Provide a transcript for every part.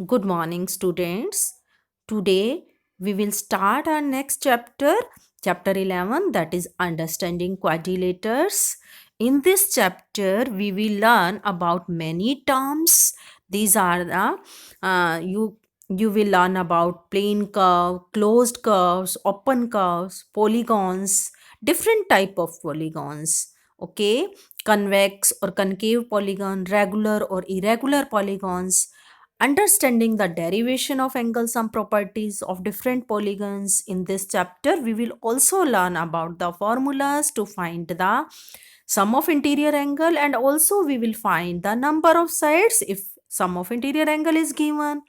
Good morning, students. Today we will start our next chapter, chapter 11, that is Understanding Quadrilaters. In this chapter, we will learn about many terms. These are the you will learn about plane curve, closed curves, open curves, polygons, different type of polygons. Okay, convex or concave polygon, regular or irregular polygons. Understanding the derivation of angle sum properties of different polygons. In this chapter, we will also learn about the formulas to find the sum of interior angle, and also we will find the number of sides if sum of interior angle is given,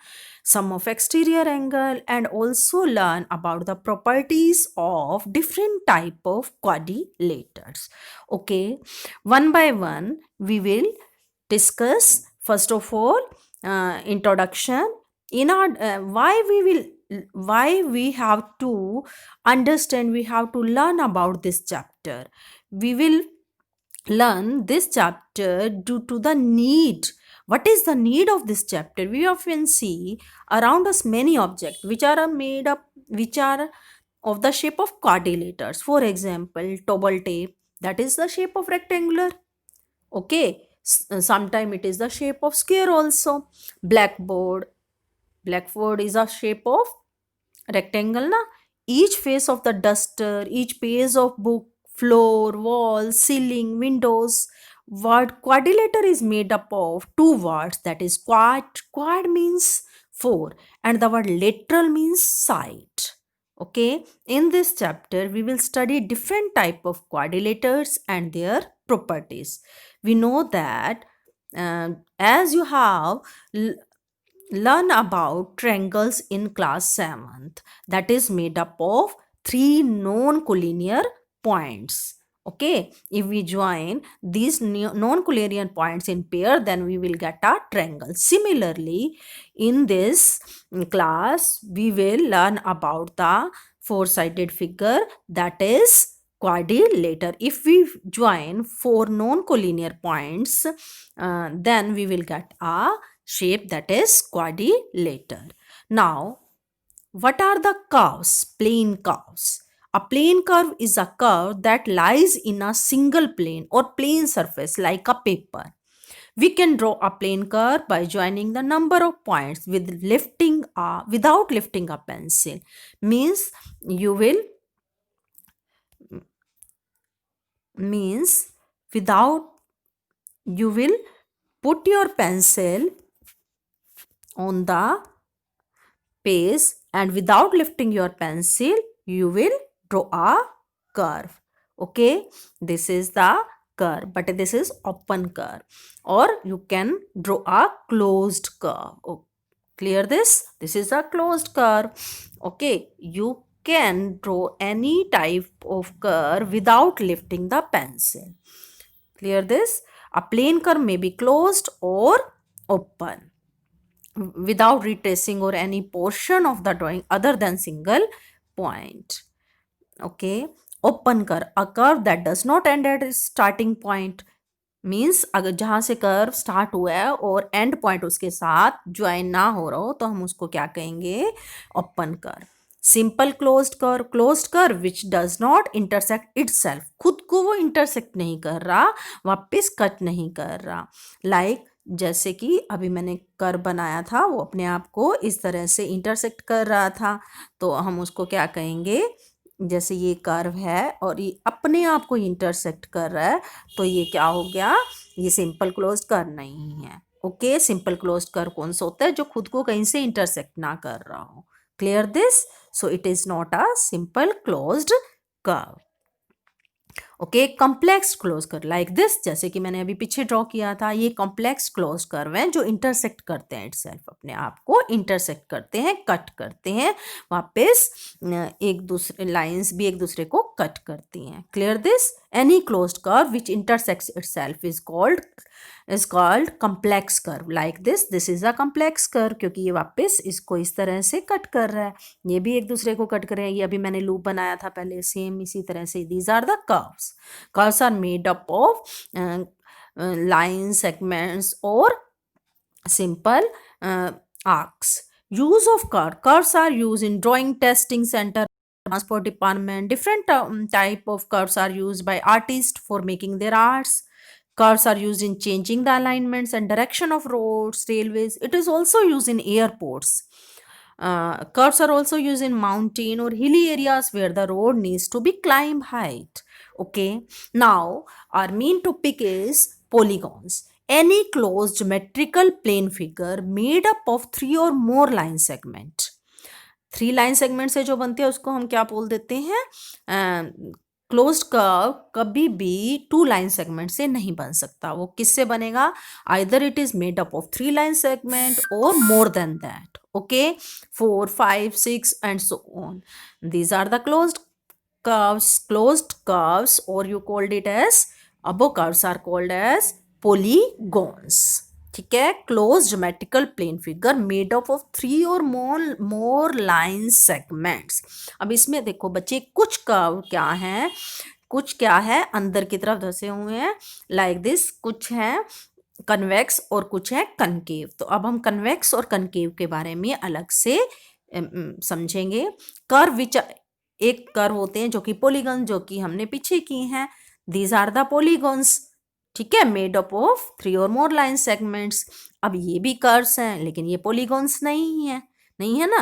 sum of exterior angle, and also learn about the properties of different type of quadrilaters. Okay, one by one we will discuss. First of all, introduction. In our why we have to understand, we have to learn about this chapter. We will learn this chapter due to the need. What is the need of this chapter? We often see around us many objects which are made up, which are of the shape of quadrilaters. For example, toggle tape, that is the shape of rectangular. Okay, sometime it is the shape of square also. Blackboard is a shape of rectangle na. Each face of the duster, each page of book, floor, wall, ceiling, windows. Word quadrilateral is made up of two words, that is quad means four, and the word lateral means side. Okay, in this chapter we will study different type of quadrilaters and their properties. We know that as you have learn about triangles in class 7th, that is made up of three known collinear points. Okay, if we join these known collinear points in pair, then we will get a triangle. Similarly, in this class we will learn about the four-sided figure, that is quadrilateral. If we join four known collinear points, then we will get a shape, that is quadrilateral. Now, what are the curves? Plane curves. A plane curve is a curve that lies in a single plane or plane surface like a paper. We can draw a plane curve by joining the number of points without lifting a pencil. Means you will means without you will put your pencil on the page, and without lifting your pencil you will draw a curve. Okay, this is the curve, but this is open curve, or you can draw a closed curve. Oh, clear this is a closed curve. Okay, you can draw any type of curve without lifting the pencil. Clear this? A plane curve may be closed or open without retracing or any portion of the drawing other than single point. Okay, open curve, a curve that does not end at its starting point. Means अगर जहाँ से curve start हुआ है और and point उसके साथ join ना हो रहा हो तो हम उसको क्या कहेंगे? Open curve. Simple closed curve which does not intersect itself, खुद को वो इंटरसेक्ट नहीं कर रहा, वापस कट नहीं कर रहा. लाइक जैसे कि अभी मैंने कर्व बनाया था, वो अपने आप को इस तरह से इंटरसेक्ट कर रहा था, तो हम उसको क्या कहेंगे? जैसे ये कर्व है और ये अपने आप को इंटरसेक्ट कर रहा है, तो ये क्या हो गया? ये सिंपल क्लोज्ड कर्व नहीं है. ओके, सिंपल क्लोज्ड कर्व कौन सा होता है? जो खुद को कहीं से इंटरसेक्ट ना कर रहा हो. Clear this? So it is not a simple closed curve. Okay, complex close curve like this, जैसे कि मैंने अभी पीछे ड्रॉ किया था, ये कॉम्प्लेक्स क्लोज कर्व हैं जो इंटरसेक्ट करते हैं इटसेल्फ, अपने आप को इंटरसेक्ट करते हैं, कट करते हैं, वापस एक दूसरे लाइंस भी एक दूसरे को कट करती हैं. Clear this? Any closed curve which intersects itself is called complex curve. Like this is a complex curve, क्योंकि ये वापस इसको इस तरह से कट कर रहा है, ये भी एक दूसरे को कट कर रहे हैं. ये अभी मैंने लूप बनाया था पहले, सेम इसी तरह से. These are the curves. Curves are made up of line segments और simple arcs. Use of curves are used in drawing testing center, transport department. Different type of curves are used by artists for making their arts. Curves are used in changing the alignments and direction of roads, railways. It is also used in airports. Curves are also used in mountain or hilly areas where the road needs to be climb height. Okay, now our main topic is polygons. Any closed geometrical plane figure made up of three or more line segment. Three line segment से जो बनते हैं उसको हम क्या बोल देते हैं? क्लोज्ड कर्व कभी भी टू लाइन सेगमेंट से नहीं बन सकता. वो किससे बनेगा? Either it is made up of three line segment और more than that. Okay, 4, 5, 6 and so on. These are the closed curves, or you called it as, above curves are called as polygons. ठीक है, close geometrical plane figure made up of three or more line segments. अब इसमें देखो बच्चे, कुछ curve क्या है अंदर की तरफ धसे हुए हैं लाइक दिस, कुछ है कन्वेक्स और कुछ है कनकेव. तो अब हम कन्वेक्स और कनकेव के बारे में अलग से समझेंगे. एक कर्व होते हैं जो कि पॉलीगन, जो कि हमने पीछे की हैं. These are the polygons. ठीक है, made up of three or more line segments. अब ये भी कर्व्स हैं लेकिन ये पॉलीगॉन्स नहीं है ना.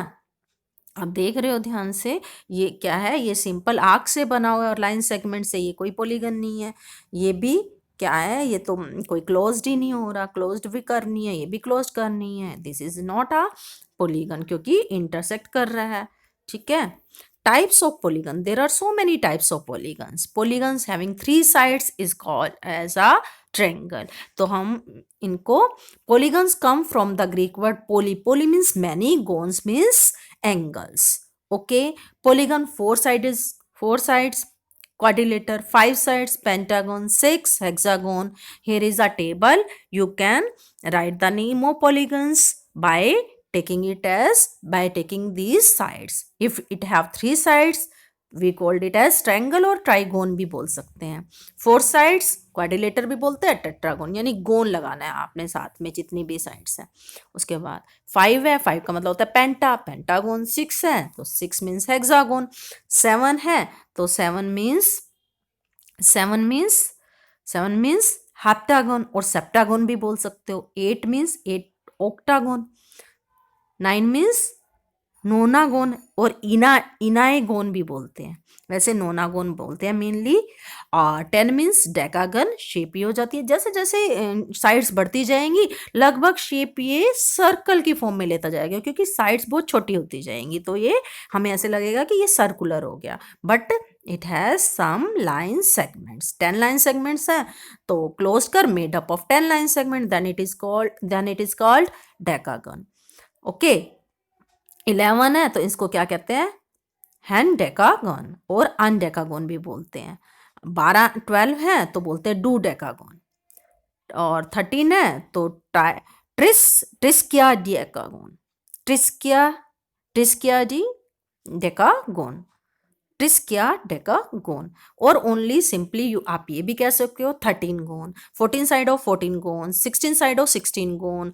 अब देख रहे हो ध्यान से, ये क्या है? ये सिंपल आर्क से बना हुआ है और लाइन सेगमेंट से, ये कोई पॉलीगन नहीं है. ये भी क्या है? ये तो कोई क्लोज्ड ही नहीं हो रहा. क्लोज्ड भी करनी है, ये भी क्लोज्ड करनी है. This is not a polygon क्योंकि इंटरसेक्ट कर रहा है. ठीक है. Types of polygon. There are so many types of polygons. Polygons having three sides is called as a triangle. तो हम इनको, polygons come from the Greek word poly. Poly means many, gons means angles. Okay. Polygon four sides, quadrilateral, 5 sides, pentagon, 6 hexagon. Here is a table. You can write the name of polygons by taking these sides. If it have 3 sides, we called it as triangle और trigon भी बोल सकते हैं. 4 sides quadrilateral भी बोलते हैं, टेट्रागोन, यानी गोन लगाना है आपने साथ में जितनी भी साइड्स हैं. उसके बाद 5 है, 5 का मतलब होता है पेंटागोन. 6 है तो 6 मीन्स हेक्सागोन. 7 है तो 7 मीन्स हेप्टागोन और सेप्टागोन भी बोल सकते हो. 8 मीन्स 8 ऑक्टागोन. 9 मीन्स नोनागोन और इनाएगोन भी बोलते हैं. वैसे नोनागोन बोलते हैं मेनली. 10 means decagon. शेप ये हो जाती है, जैसे जैसे साइड्स बढ़ती जाएंगी लगभग शेप ये सर्कल की फॉर्म में लेता जाएगा क्योंकि साइड्स बहुत छोटी होती जाएंगी. तो ये हमें ऐसे लगेगा कि ये सर्कुलर हो गया, but it has some line segments. 10 line segments हैं तो क्लोज कर made up of 10 line segment, then it is called decagon. Okay. 11 है तो इसको क्या कहते हैं? हेंडेकागन और अनडेकागन भी बोलते हैं. 12 है तो बोलते हैं डूडेकागन. और 13 है तो triskaidecagon. Triskaidecagon. Triskaidecagon. और ओनली सिंपली आप ये भी कह सकते हो 13 gon. 14 side of 14 gon. 16 side of 16 gon.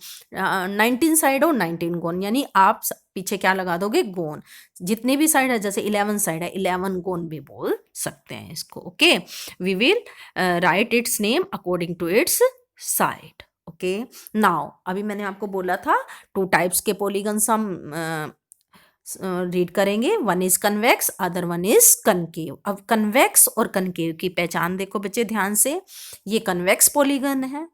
19 side of 19 gon. यानी आप पीछे क्या लगा दोगे? गोन. जितनी भी साइड है, जैसे 11 साइड है, 11 गोन भी बोल सकते हैं इसको. Okay. We will write its name according to its side. Okay. Now अभी मैंने आपको बोला था 2 टाइप्स के पॉलीगन्स हम रीड करेंगे. One is convex, other one is concave. अब कन्वेक्स और कनकेव की पहचान देखो बच्चे ध्यान से. ये कन्वेक्स पॉलीगन है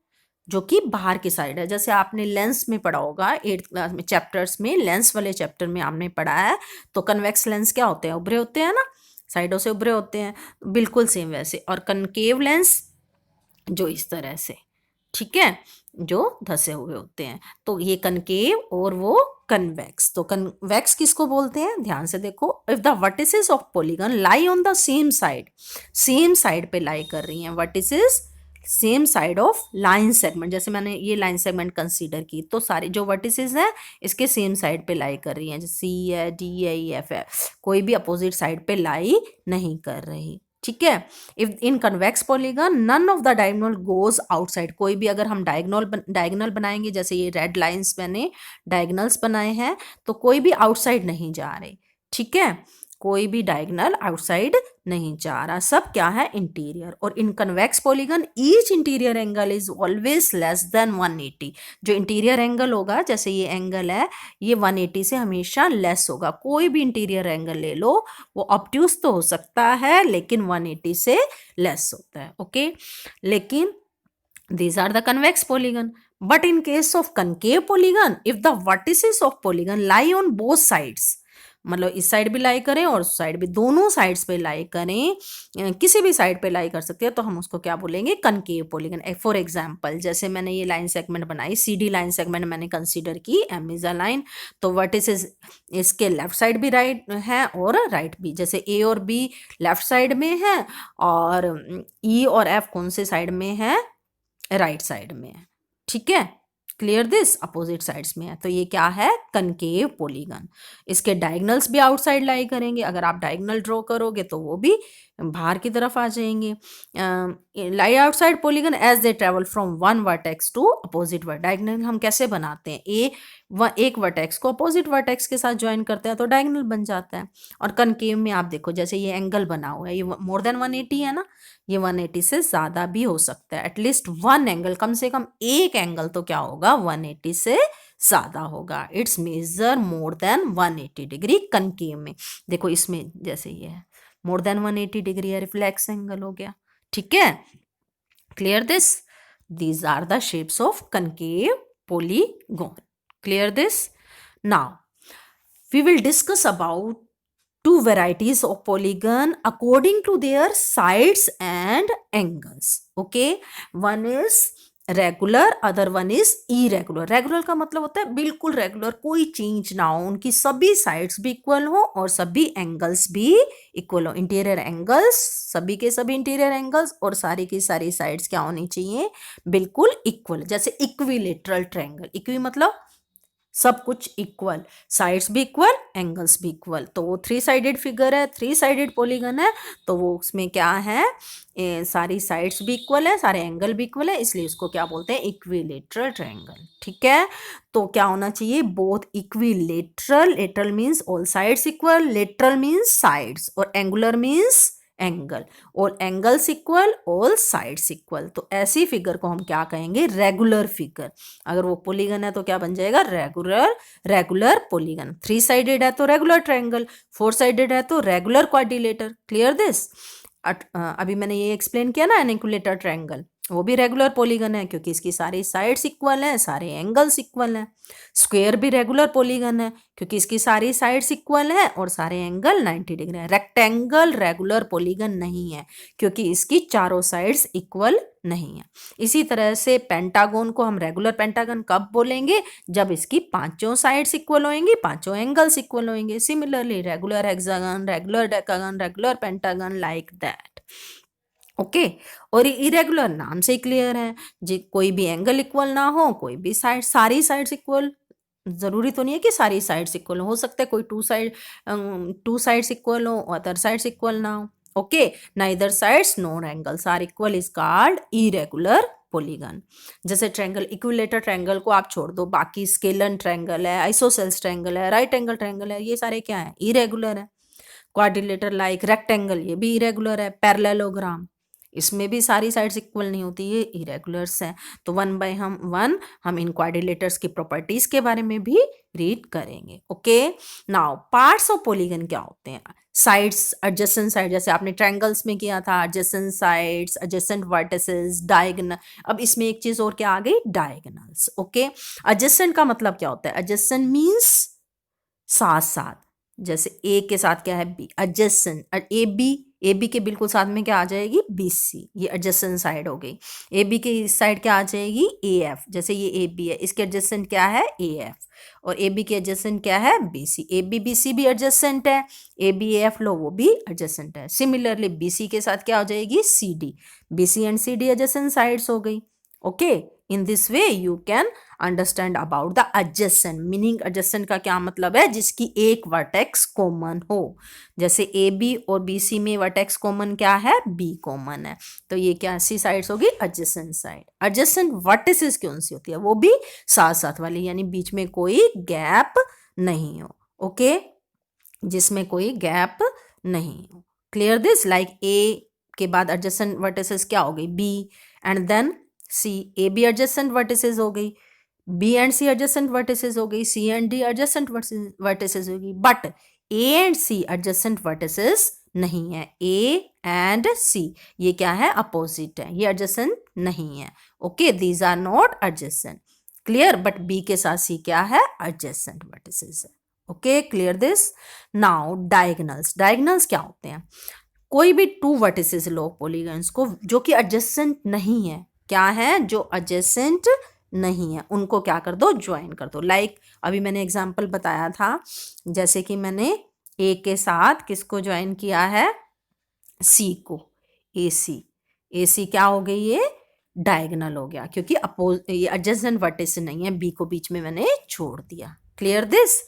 जो कि बाहर की साइड है. जैसे आपने लेंस में पढ़ा होगा 8th क्लास में, चैप्टर्स में, लेंस वाले चैप्टर में आपने पढ़ा है. तो कन्वेक्स लेंस क्या होते हैं? उभरे होते हैं ना, साइडों से उभरे होते हैं. बिल्कुल सेम वैसे. और कनकेव लेंस जो इस तरह से, ठीक है, जो धसे हुए होते हैं. तो ये कनकेव और वो कन्वेक्स. तो कन्वेक्स किसको बोलते हैं? ध्यान से देखो. If the vertices of polygon lie on the same side पे लाई कर रही हैं. Vertices same side of line segment. जैसे मैंने ये लाइन सेगमेंट कंसीडर की तो सारी जो वर्टिसेस हैं इसके सेम साइड पे लाई कर रही हैं. जैसे सी है, डी है, एफ है, कोई भी अपोजिट साइड पे लाई नहीं कर रही. ठीक है। If in convex polygon none of the diagonal goes outside, कोई भी अगर हम डायगोनल बनाएंगे, जैसे ये रेड लाइंस मैंने डायगोनल्स बनाए हैं, तो कोई भी आउटसाइड नहीं जा रहे, ठीक है, कोई भी डायगोनल आउटसाइड नहीं जा रहा, सब क्या है, इंटीरियर। और in convex polygon each interior angle is always less than 180, जो इंटीरियर एंगल होगा, जैसे ये एंगल है, ये 180 से हमेशा लेस होगा। कोई भी इंटीरियर एंगल ले लो, वो ऑब्ट्यूज तो हो सकता है लेकिन 180 से लेस होता है, ओके। लेकिन these are the convex polygon, but in case of concave polygon, if the vertices of polygon lie on both sides, मतलब इस साइड भी लाई करें और उस साइड भी, दोनों साइड्स पे लाई करें, किसी भी साइड पे लाई कर सकते हैं, तो हम उसको क्या बोलेंगे, कनकेव पॉलीगन। फॉर एग्जांपल, जैसे मैंने ये लाइन सेगमेंट बनाई, सीडी लाइन सेगमेंट मैंने कंसीडर की, एम इज अ लाइन, तो वर्टिसेस इसके लेफ्ट साइड भी राइट है और राइट भी, जैसे ए और बी लेफ्ट साइड में है और ई और एफ कौन से साइड में है, राइट साइड में है, ठीक है। क्लियर दिस, अपोजिट साइड्स में है, तो ये क्या है, कनकेव पॉलीगन। इसके डायगोनल्स भी आउटसाइड लाई करेंगे, अगर आप डायगोनल ड्रॉ करोगे तो वो भी बाहर की तरफ आ जाएंगे। Lie outside polygon as they travel from one vertex to opposite vertex. Diagonal हम कैसे बनाते हैं, एक वर्टेक्स को अपोजिट वर्टेक्स के साथ ज्वाइन करते हैं तो डायगोनल बन जाता है। और कनकेव में आप देखो, जैसे ये एंगल बना हुआ है, ये मोर देन 180 है ना, ये 180 से ज़्यादा भी हो सकता है, एटलीस्ट वन एंगल, कम से कम एक एंगल तो क्या होगा, 180 से ज़्यादा होगा। It's measure more than 180 degree concave में। देखो इसमें जैसे ये है, मोर देन 180 डिग्री है, रिफ्लेक्स एंगल हो गया, ठीक है। Clear this, these are the shapes of concave polygon. Clear this? Now we will discuss about two varieties of polygon according to their sides and angles. Okay, one is regular, other one is irregular. Regular का मतलब होता है बिल्कुल regular, कोई change ना हो, उनकी सभी साइड्स भी इक्वल हो और सभी एंगल्स भी इक्वल हो। इंटीरियर एंगल्स, सभी के सभी इंटीरियर एंगल्स और सारी की सारी साइड्स क्या होनी चाहिए, बिल्कुल इक्वल। जैसे इक्विलेटरल ट्रायंगल, इक्वी मतलब सब कुछ इक्वल, साइड्स भी इक्वल, एंगल्स भी इक्वल, तो वो 3 साइडेड फिगर है, 3 साइडेड पॉलीगन है, तो वो उसमें क्या है, सारी साइड्स भी इक्वल है, सारे एंगल भी इक्वल है, इसलिए उसको क्या बोलते हैं, इक्विलेटरल ट्रायंगल, ठीक है। तो क्या होना चाहिए, both equilateral, lateral means all sides equal, lateral means sides, और angular means angle, all angles equal, all sides equal. तो ऐसी फिगर को हम क्या कहेंगे, रेगुलर फिगर। अगर वो पॉलीगन है तो क्या बन जाएगा, रेगुलर पॉलीगन। 3 साइडेड है तो रेगुलर ट्रायंगल, 4 साइडेड है तो रेगुलर क्वाड्रिलेटर। क्लियर दिस, अभी मैंने ये एक्सप्लेन किया ना, एनिकुलेटर ट्रायंगल, वो भी रेगुलर पॉलीगन है क्योंकि इसकी सारी साइड्स इक्वल हैं, सारे एंगल्स इक्वल हैं। स्क्वायर भी रेगुलर पॉलीगन है क्योंकि इसकी सारी साइड्स इक्वल हैं और सारे एंगल 90 डिग्री है। रेक्टेंगल रेगुलर पॉलीगन नहीं है क्योंकि इसकी चारों साइड्स इक्वल नहीं है। इसी तरह से पेंटागन को हम रेगुलर पेंटागन कब बोलेंगे, जब इसकी पांचों साइड्स इक्वल होंगी, पांचों एंगल्स इक्वल होंगे। Similarly regular hexagon, regular decagon, regular pentagon, like that, okay. और इरेगुलर नाम से क्लियर है जी, कोई भी एंगल इक्वल ना हो, कोई भी साइड, सारी साइड्स इक्वल, जरूरी तो नहीं है कि सारी साइड्स इक्वल हो सकता है कोई टू साइड्स इक्वल हो, अदर साइड्स इक्वल ना हो, okay. Neither sides nor angles are equal is called irregular polygon. जैसे ट्रायंगल, इक्विलेटर ट्रायंगल को आप छोड़ दो, बाकी स्केलन ट्रायंगल है, आइसोसेल्स ट्रायंगल है, राइट एंगल ट्रायंगल है, ये सारे क्या है, इरेगुलर है। क्वाड्रिलेटर लाइक रेक्टेंगल, ये भी इरेगुलर है। पैरेललोग्राम, इसमें भी सारी साइड्स इक्वल नहीं होती, ये इरेगुलर्स हैं। तो हम इन क्वाड्रिलेटर्स की प्रॉपर्टीज के बारे में भी रीड करेंगे, okay. Now parts of polygon क्या होते हैं, साइड्स, एडजेसेंट साइड, जैसे आपने ट्रायंगल्स में किया था, adjacent sides, adjacent vertices, diagonal. अब इसमें एक चीज और क्या आ गई, डायगोनल्स, ओके। एडजेसेंट का मतलब क्या होता है, एडजेसेंट मीन्स साथ साथ, जैसे ए के साथ क्या है, बी, एडजेसेंट, ए बी के बिल्कुल साथ में क्या आ जाएगी, बी सी, ये एडजेसेंट साइड हो गई। ए बी के इस साइड क्या आ जाएगी, ए एफ, जैसे ये ए बी है, इसके एडजेसेंट क्या है, ए एफ, और ए बी के एडजेसेंट क्या है, B C. A B B C भी एडजेसेंट है, ए बी ए एफ लो वो भी एडजेसेंट है। सिमिलरली बी सी के साथ क्या हो जाएगी, C D, B C and C D adjacent sides हो गई, okay. In this way you can understand about the adjacent. Meaning adjacent का क्या मतलब है? जिसकी एक वर्टेक्स कॉमन हो। जैसे ए बी और बी सी में वर्टेक्स कॉमन क्या है? बी कॉमन है। तो ये क्या सी साइड्स होगी? Adjacent side. एडजेसेंट वर्टिसेस कौन सी होती है? वो भी साथ साथ वाली, यानी बीच में कोई गैप नहीं हो। ओके, जिसमें कोई गैप नहीं हो। Clear this? लाइक ए के बाद एडजेसेंट वर्टिसेस क्या हो गई? B and then C. A B adjacent vertices हो गई, B and C adjacent vertices हो गई, C and D adjacent vertices होगी। But A and C adjacent vertices नहीं है। ए एंड सी ये क्या है? अपोजिट है, ये एडजेसेंट नहीं है। Okay, these are not adjacent. Clear? But B के साथ सी क्या है? एडजेसेंट वर्टिसेस है। Okay, clear this? Now diagonals. Diagonals क्या होते हैं? कोई भी टू वर्टिसेस लो पॉलीगन्स को जो कि एडजेसेंट नहीं है। क्या है? जो एडजेसेंट नहीं है, उनको क्या कर दो? ज्वाइन कर दो। लाइक अभी मैंने एग्जांपल बताया था, जैसे कि मैंने ए के साथ किसको ज्वाइन किया है? सी को, ए सी। ए सी क्या हो गई? ये डायगोनल हो गया, क्योंकि ये एडजेसेंट वर्टिस नहीं है, बी को बीच में मैंने छोड़ दिया। Clear this?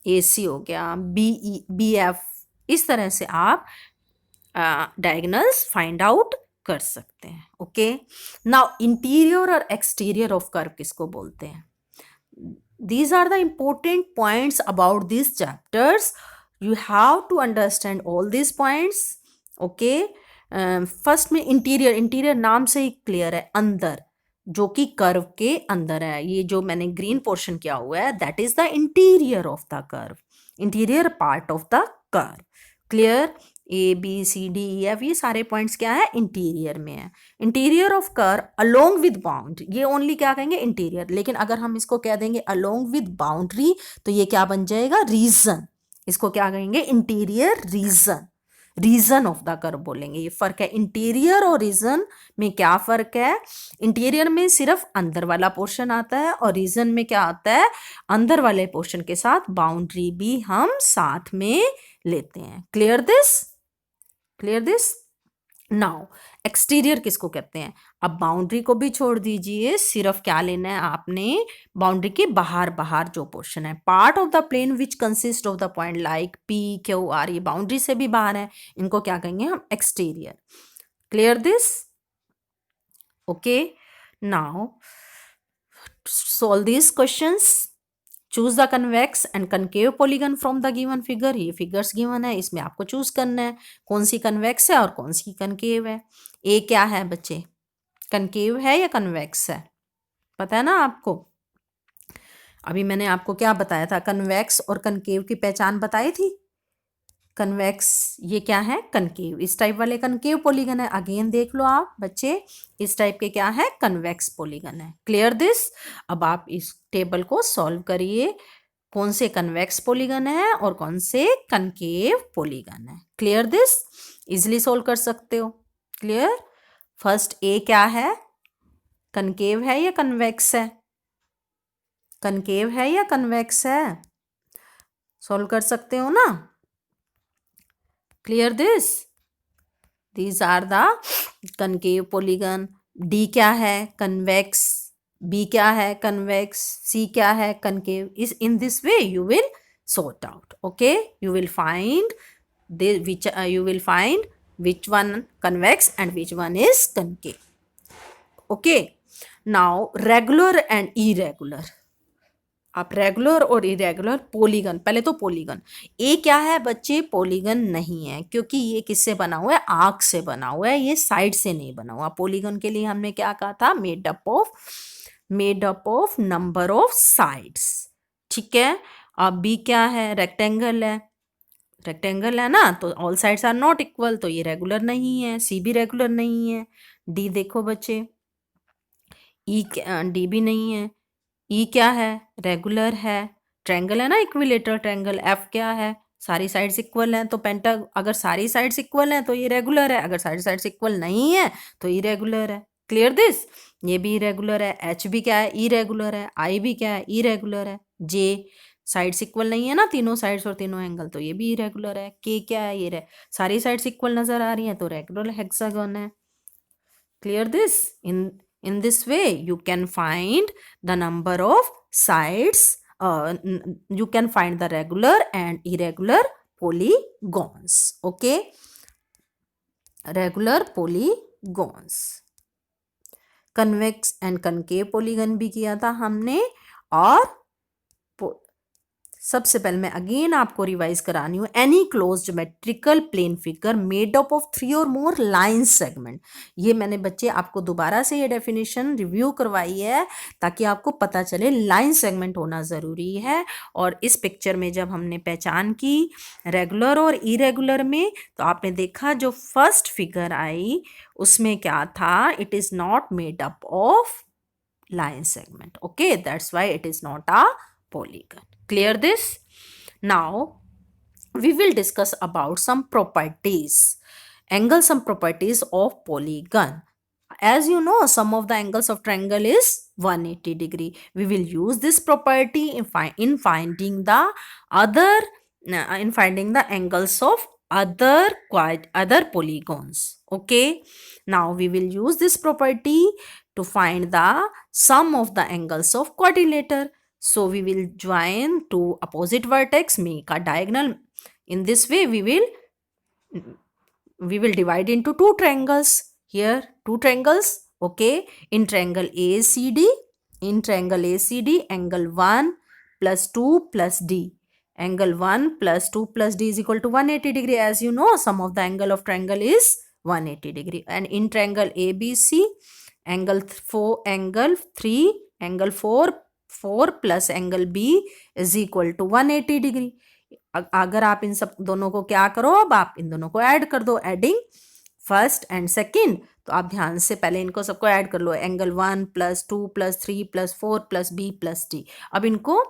ए सी हो गया, बी ई बी एफ। इस तरह से आप डायगोनल्स फाइंड आउट कर सकते हैं। ओके, नाउ इंटीरियर और एक्सटीरियर ऑफ कर्व किसको बोलते हैं? These are the important points about these chapters. You have to understand all these points. Okay, first में इंटीरियर। इंटीरियर नाम से ही क्लियर है, अंदर, जो कि कर्व के अंदर है। ये जो मैंने ग्रीन पोर्शन किया हुआ है, that is the interior of the curve, interior part of the curve. Clear? A B C D E F ये सारे पॉइंट्स क्या है? इंटीरियर में है। Interior of curve along with boundary, ये ओनली क्या कहेंगे? इंटीरियर। लेकिन अगर हम इसको कह देंगे अलोंग विद बाउंड्री तो ये क्या बन जाएगा? रीजन। इसको क्या कहेंगे? Interior region. Region of the curve बोलेंगे। ये फर्क है, इंटीरियर और रीजन में क्या फर्क है? इंटीरियर में सिर्फ अंदर वाला पोर्शन आता है और रीजन में क्या आता है? अंदर वाले पोर्शन के साथ बाउंड्री भी हम साथ में लेते हैं। Clear this? Clear this? Now exterior किसको कहते हैं? अब बाउंड्री को भी छोड़ दीजिए, सिर्फ क्या लेना है आपने? बाउंड्री के बाहर बाहर जो पोर्शन है, part of the plane which consist of the point like P Q R, ये बाउंड्री से भी बाहर है, इनको क्या कहेंगे हम? Exterior. Clear this? Okay, now solve these questions. Choose the convex and concave polygon from the given figure. ये फिगर्स गिवन है, इसमें आपको चूज करना है कौन सी कन्वेक्स है और कौन सी कनकेव है। ए क्या है बच्चे? कनकेव है या कन्वेक्स है? पता है ना आपको? अभी मैंने आपको क्या बताया था? कन्वेक्स और कनकेव की पहचान बताई थी। कन्वेक्स ये क्या है? कनकेव। इस टाइप वाले कनकेव पॉलीगन है। अगेन देख लो आप बच्चे, इस टाइप के क्या है? कन्वेक्स पॉलीगन है। Clear this? अब आप इस टेबल को सॉल्व करिए, कौन से कन्वेक्स पॉलीगन है और कौन से कनकेव पॉलीगन है। Clear this? इजिली सॉल्व कर सकते हो। क्लियर? फर्स्ट ए क्या है? कनकेव है या कन्वेक्स है? कनकेव है या कन्वेक्स है? सॉल्व कर सकते हो ना? Clear this? These are the concave polygon. D क्या है? कन्वेक्स। बी क्या है? कन्वेक्स। सी क्या है? कनकेव। इस इन this way you will sort out. Okay, you will find which one convex and which one is concave. Okay, now regular and irregular. आप regular और irregular polygon, पहले तो पॉलीगन। ए क्या है बच्चे? पॉलीगन नहीं है, क्योंकि ये किससे बना हुआ है? आर्क से बना हुआ है, ये साइड से नहीं बना हुआ। पॉलीगन के लिए हमने क्या कहा था? Made up of number of sides. ठीक है। अब बी क्या है? रेक्टेंगल है। रेक्टेंगल है ना, तो all sides are not equal, तो ये रेगुलर नहीं है। सी भी रेगुलर नहीं है। डी देखो बच्चे, ई डी भी नहीं है। ई क्या है? रेगुलर है। ट्रायंगल है ना, इक्विलेटरल ट्रायंगल। एफ क्या है? सारी साइड्स इक्वल हैं, तो पेंटा अगर सारी साइड्स इक्वल हैं तो ये रेगुलर है, अगर सारी साइड्स इक्वल नहीं है तो इरेगुलर है। Clear this? ये भी इरेगुलर है। एच भी क्या है? इरेगुलर है। आई भी क्या है? इरेगुलर है। जे साइड्स इक्वल नहीं है ना, तीनों साइड्स और तीनों एंगल, तो ये भी इरेगुलर है। के क्या है? ये सारी साइड्स इक्वल नजर आ रही हैं तो रेगुलर हेक्सागन है। Clear this? In In this way, you can find the number of sides. You can find the regular and irregular polygons. Okay, regular polygons. Convex and concave polygon भी किया था हमने। और सबसे पहले मैं अगेन आपको रिवाइज करानी हूँ, any close geometrical plane figure made up of 3 or more line segment. ये मैंने बच्चे आपको दोबारा से ये डेफिनेशन रिव्यू करवाई है ताकि आपको पता चले लाइन सेगमेंट होना ज़रूरी है। और इस पिक्चर में जब हमने पहचान की रेगुलर और इरेगुलर में, तो आपने देखा जो फर्स्ट फिगर आई उसमें क्या था, it is not made up of line segment. Okay, that's why it is not a polygon. Clear this? Now we will discuss about some properties, some properties of polygon. As you know, sum of the angles of triangle is 180 degree. We will use this property in finding the angles of other polygons. Okay, now we will use this property to find the sum of the angles of quadrilateral. So we will join two opposite vertex, make a diagonal. In this way we will divide into two triangles. Here two triangles. Okay, in triangle ACD, angle 1 plus 2 plus D. Angle 1 plus 2 plus D is equal to 180 degree. As you know, sum of the angle of triangle is 180 degree. And in triangle ABC, angle 4 plus angle B is equal to 180 degree. अगर आप इन सब दोनों को क्या करो, अब आप इन दोनों को ऐड कर दो, एडिंग फर्स्ट एंड सेकंड। तो आप ध्यान से पहले इनको सबको ऐड कर लो, angle 1 plus 2 plus 3 plus 4 plus B plus D. अब इनको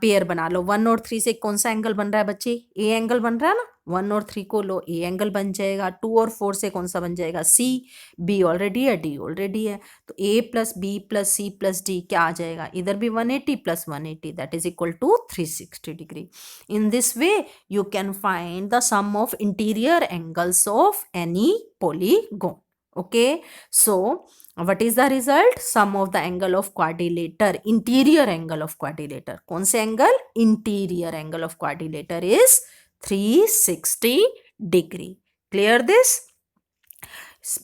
पेयर बना लो। 1 और 3 से कौन सा एंगल बन रहा है बच्चे, ए एंगल बन रहा है ना। 1 और 3 को लो, ए एंगल बन जाएगा। 2 और 4 से कौन सा बन जाएगा, सी। बी ऑलरेडी है, डी ऑलरेडी है, तो A plus B plus C plus D क्या आ जाएगा, इधर भी 180 plus 180 that is equal to 360 degree. In this way you can find the sum of interior angles of any polygon. Okay, so what is the result, sum of the angle of quadrilateral, interior angle of quadrilateral, कौन से angle, interior angle of quadrilateral is 360 degree. Clear this?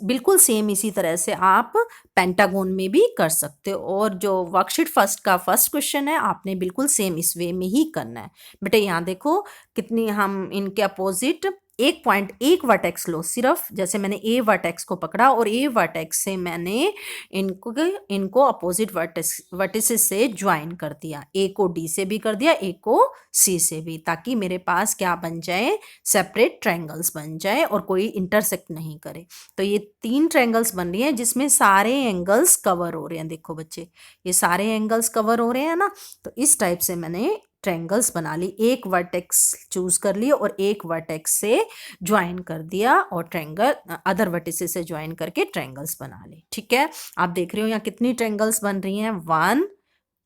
बिल्कुल same इसी तरह से आप pentagon में भी कर सकते हो। और जो वर्कशीट फर्स्ट का फर्स्ट क्वेश्चन है, आपने बिल्कुल सेम इस वे में ही करना है। बेटा यहाँ देखो कितनी हम इनके अपोजिट एक पॉइंट, एक वर्टेक्स लो सिर्फ। जैसे मैंने ए वर्टेक्स को पकड़ा और ए वर्टेक्स से मैंने इनको अपोजिट वर्टिसेस से ज्वाइन कर दिया। ए को डी से भी कर दिया, ए को सी से भी, ताकि मेरे पास क्या बन जाए, सेपरेट ट्रायंगल्स बन जाए और कोई इंटरसेक्ट नहीं करे। तो ये 3 ट्रायंगल्स बन रही हैं जिसमें सारे एंगल्स कवर हो रहे हैं। देखो बच्चे, ये सारे एंगल्स कवर हो रहे हैं ना। तो इस टाइप से मैंने ट्रायंगल्स बना ली, एक वर्टेक्स चूज कर ली और एक वर्टेक्स से ज्वाइन कर दिया और ट्रायंगल अदर वर्टिसेस से ज्वाइन करके ट्रायंगल्स बना ली। ठीक है, आप देख रहे हो यहाँ कितनी ट्रायंगल्स बन रही हैं, 1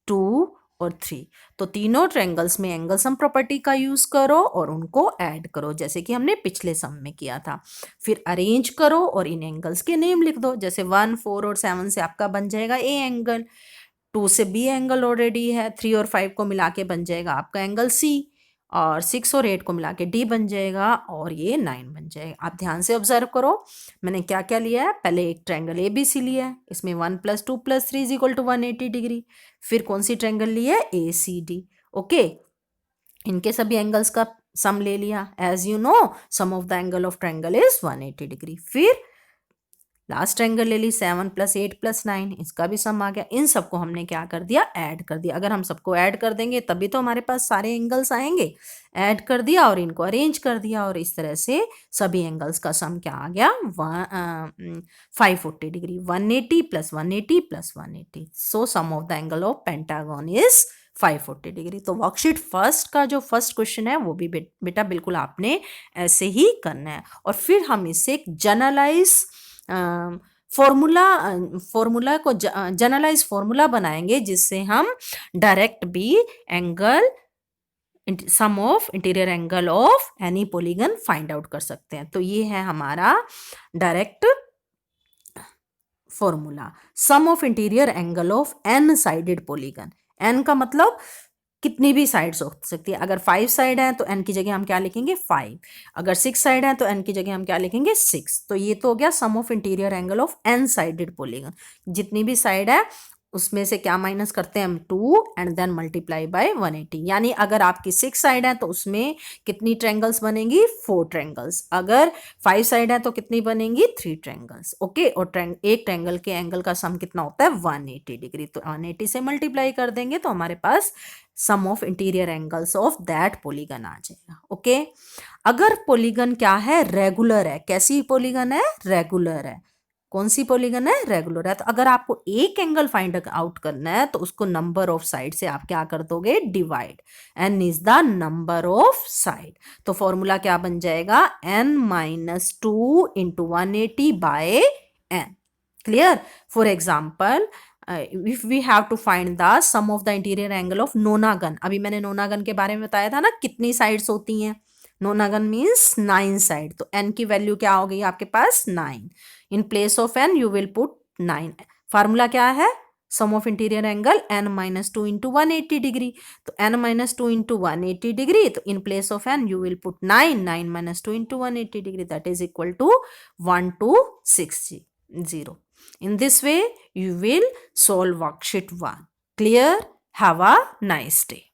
2 और 3। तो तीनों ट्रायंगल्स में एंगल सम प्रॉपर्टी का यूज करो और उनको ऐड करो, जैसे कि हमने पिछले सम में किया था। फिर अरेंज करो और इन एंगल्स के नेम लिख दो। जैसे 1 4 और 7 से आपका बन जाएगा ए एंगल, 2 से बी एंगल ऑलरेडी है, 3 और 5 को मिला के बन जाएगा आपका एंगल सी, और 6 और 8 को मिला के डी बन जाएगा, और ये 9 बन जाएगा। आप ध्यान से ऑब्जर्व करो मैंने क्या क्या लिया है। पहले एक ट्रायंगल ए बी सी लिया है, इसमें 1 + 2 + 3 इक्वल टू 180 डिग्री। फिर कौन सी ट्रायंगल ली है, ए सी डी। ओके, इनके सभी एंगल्स का सम ले लिया। As you know, sum of the angle of triangle is 180 degree. फिर लास्ट ट्रायंगल ले ली, 7 + 8 + 9, इसका भी सम आ गया। इन सबको हमने क्या कर दिया, ऐड कर दिया। अगर हम सबको ऐड कर देंगे तभी तो हमारे पास सारे एंगल्स आएंगे। ऐड कर दिया और इनको अरेंज कर दिया, और इस तरह से सभी एंगल्स का सम क्या आ गया, 540 degree. 180 + 180 + 180, so sum of the angle of pentagon is 540 degree. तो वर्कशीट फर्स्ट का जो फर्स्ट क्वेश्चन है वो भी बेटा बिल्कुल आपने ऐसे ही करना है। और फिर हम इससे एक जनरलाइज फॉर्मूला को जनरलाइज फॉर्मूला बनाएंगे, जिससे हम डायरेक्ट भी angle sum of interior angle of any polygon find out कर सकते हैं। तो ये है हमारा direct formula sum of interior angle of N sided polygon. N का मतलब कितनी भी साइड्स हो सकती है। अगर 5 साइड है तो एन की जगह हम क्या लिखेंगे 5, अगर 6 साइड है तो एन की जगह हम क्या लिखेंगे 6। तो ये तो हो गया sum of interior angle of N sided polygon. जितनी भी साइड है उसमें से क्या माइनस करते हैं हम 2 एंड देन मल्टीप्लाई बाय 180। यानी अगर आपकी 6 साइड है तो उसमें कितनी ट्रायंगल्स बनेंगी 4 ट्रायंगल्स, अगर 5 साइड है तो कितनी बनेंगी 3 ट्रायंगल्स। ओके, और एक ट्रायंगल के एंगल का सम कितना होता है 180 डिग्री। तो 180 से मल्टीप्लाई कर देंगे तो हमारे पास sum of interior angles of that polygon आ जाएगा। ओके, अगर पॉलीगन क्या है रेगुलर है, कैसी पॉलीगन है रेगुलर है, कौन सी पॉलीगन है रेगुलर है, तो अगर आपको एक एंगल फाइंड आउट करना है तो उसको नंबर ऑफ साइड से आप क्या कर दोगे divide, n is the number of side. तो फॉर्मूला क्या बन जाएगा n minus 2 into 180 by n। Clear. For example if we have to find the sum of the interior angle of नोनागन, अभी मैंने नोनागन के बारे में बताया था ना कितनी साइड्स होती हैं, नोनागन मीन्स 9 साइड। तो n की वैल्यू क्या हो गई आपके पास 9, in place of n you will put 9। Formula क्या है sum of interior angle n minus 2 into 180 degree. तो n माइनस 2 इंटू 180 डिग्री, तो in place of n you will put 9, 9 minus 2 into 180 degree, that is equal to 1260। In this way, you will solve worksheet 1. Clear? Have a nice day.